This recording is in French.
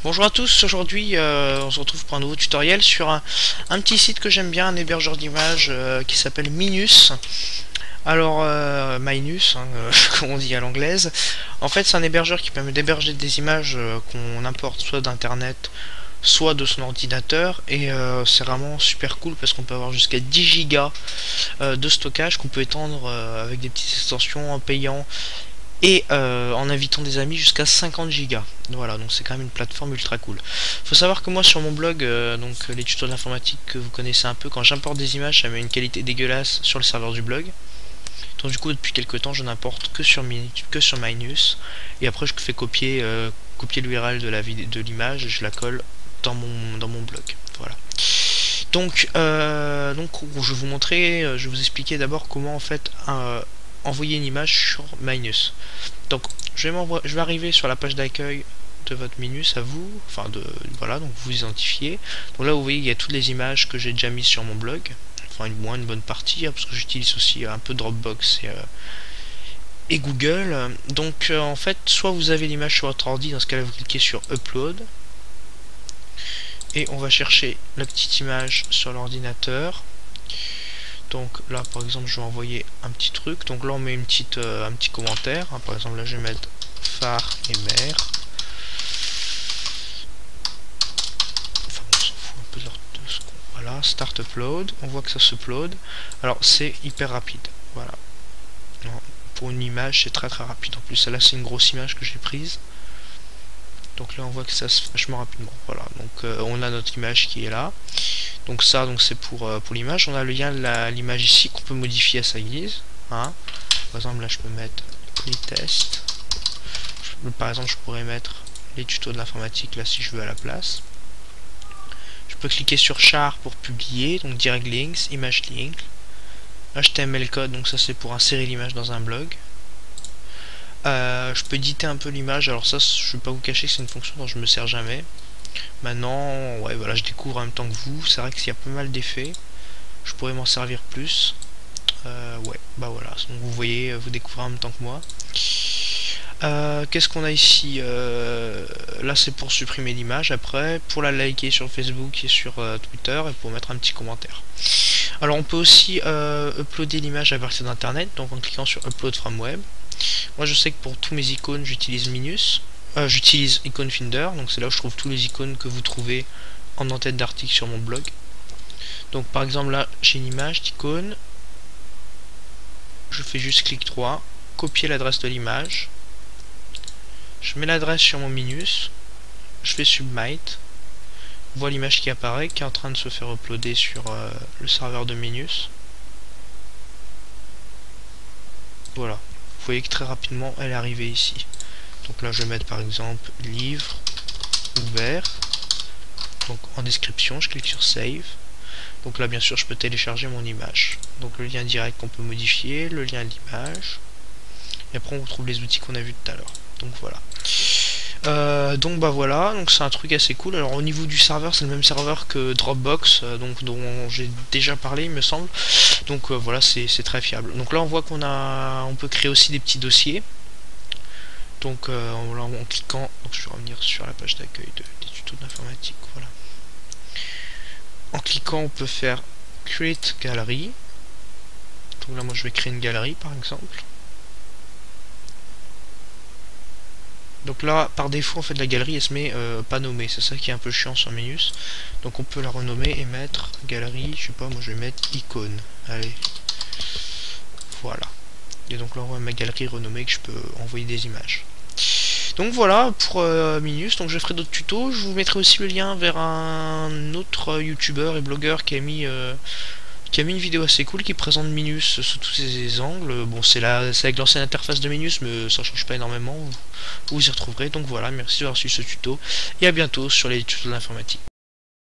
Bonjour à tous, aujourd'hui on se retrouve pour un nouveau tutoriel sur un petit site que j'aime bien, un hébergeur d'images qui s'appelle Minus. Alors Minus, hein, comme on dit à l'anglaise. En fait c'est un hébergeur qui permet d'héberger des images qu'on importe soit d'internet, soit de son ordinateur, et c'est vraiment super cool parce qu'on peut avoir jusqu'à 10 gigas de stockage qu'on peut étendre avec des petites extensions en payant et en invitant des amis jusqu'à 50 gigas. Voilà, donc c'est quand même une plateforme ultra cool. Faut savoir que moi sur mon blog, donc les tutos de l'informatique que vous connaissez un peu, quand j'importe des images, ça met une qualité dégueulasse sur le serveur du blog. Donc du coup depuis quelques temps je n'importe que sur Minus, et après je fais copier l'URL de l'image et je la colle dans mon blog. Voilà. Donc je vais vous montrer, je vais vous expliquer d'abord comment en fait envoyer une image sur Minus. Donc je vais arriver sur la page d'accueil de votre Minus à vous, enfin voilà, donc vous identifiez. Donc là vous voyez il y a toutes les images que j'ai déjà mises sur mon blog, enfin une bonne partie, hein, parce que j'utilise aussi un peu Dropbox et Google. Donc en fait soit vous avez l'image sur votre ordi, dans ce cas là vous cliquez sur Upload et on va chercher la petite image sur l'ordinateur. Donc là par exemple je vais envoyer un petit truc, donc là on met un petit commentaire, hein. Par exemple là je vais mettre phare et mer, enfin on s'en fout un peu de ce qu'on... Voilà, start upload, on voit que ça s'upload, alors c'est hyper rapide, voilà. Pour une image c'est très rapide, en plus là c'est une grosse image que j'ai prise, donc là on voit que ça se fait vachement rapidement. Voilà, donc on a notre image qui est là. Donc ça, c'est pour l'image. On a le lien de l'image ici qu'on peut modifier à sa guise, hein. Par exemple là je peux mettre les tests. Par exemple je pourrais mettre les tutos de l'informatique là si je veux à la place. Je peux cliquer sur char pour publier, donc direct links, image link, HTML code, donc ça c'est pour insérer l'image dans un blog. Je peux éditer un peu l'image, alors ça je vais pas vous cacher que c'est une fonction dont je me sers jamais. Maintenant, ouais, voilà, je découvre en même temps que vous. C'est vrai qu'il y a pas mal d'effets. Je pourrais m'en servir plus. Ouais, bah voilà. Donc vous voyez, vous découvrez en même temps que moi. Qu'est-ce qu'on a ici? Là, c'est pour supprimer l'image. Après, pour la liker sur Facebook et sur Twitter, et pour mettre un petit commentaire. Alors, on peut aussi uploader l'image à partir d'internet, donc en cliquant sur Upload from Web. Moi, je sais que pour tous mes icônes, j'utilise Minus. J'utilise Icon Finder, donc c'est là où je trouve tous les icônes que vous trouvez en en-tête d'article sur mon blog. Donc par exemple là j'ai une image d'icône, je fais juste clic droit, copier l'adresse de l'image, je mets l'adresse sur mon Minus, je fais Submit, on voit l'image qui apparaît, qui est en train de se faire uploader sur le serveur de Minus. Voilà, vous voyez que très rapidement elle est arrivée ici. Donc là je vais mettre par exemple livre ouvert, donc en description je clique sur save. Donc là bien sûr je peux télécharger mon image, donc le lien direct qu'on peut modifier, le lien de l'image, et après on retrouve les outils qu'on a vu tout à l'heure. Donc voilà, donc bah voilà, donc c'est un truc assez cool. Alors au niveau du serveur c'est le même serveur que Dropbox, donc dont j'ai déjà parlé il me semble. Donc voilà, c'est très fiable. Donc là on voit on peut créer aussi des petits dossiers. Donc en cliquant, donc je vais revenir sur la page d'accueil des tutos d'informatique, voilà. En cliquant on peut faire Create Gallery. Donc là moi je vais créer une galerie par exemple. Donc là par défaut en fait la galerie elle se met pas nommée, c'est ça qui est un peu chiant sur Minus. Donc on peut la renommer et mettre galerie, je sais pas, moi je vais mettre icône. Allez, voilà. Et donc là on voit ma galerie renommée que je peux envoyer des images. Donc voilà pour Minus, donc je ferai d'autres tutos, je vous mettrai aussi le lien vers un autre youtubeur et blogueur qui a mis une vidéo assez cool qui présente Minus sous tous ses angles. Bon c'est avec l'ancienne interface de Minus mais ça change pas énormément, vous y retrouverez. Donc voilà, merci d'avoir suivi ce tuto et à bientôt sur les tutos de l'informatique.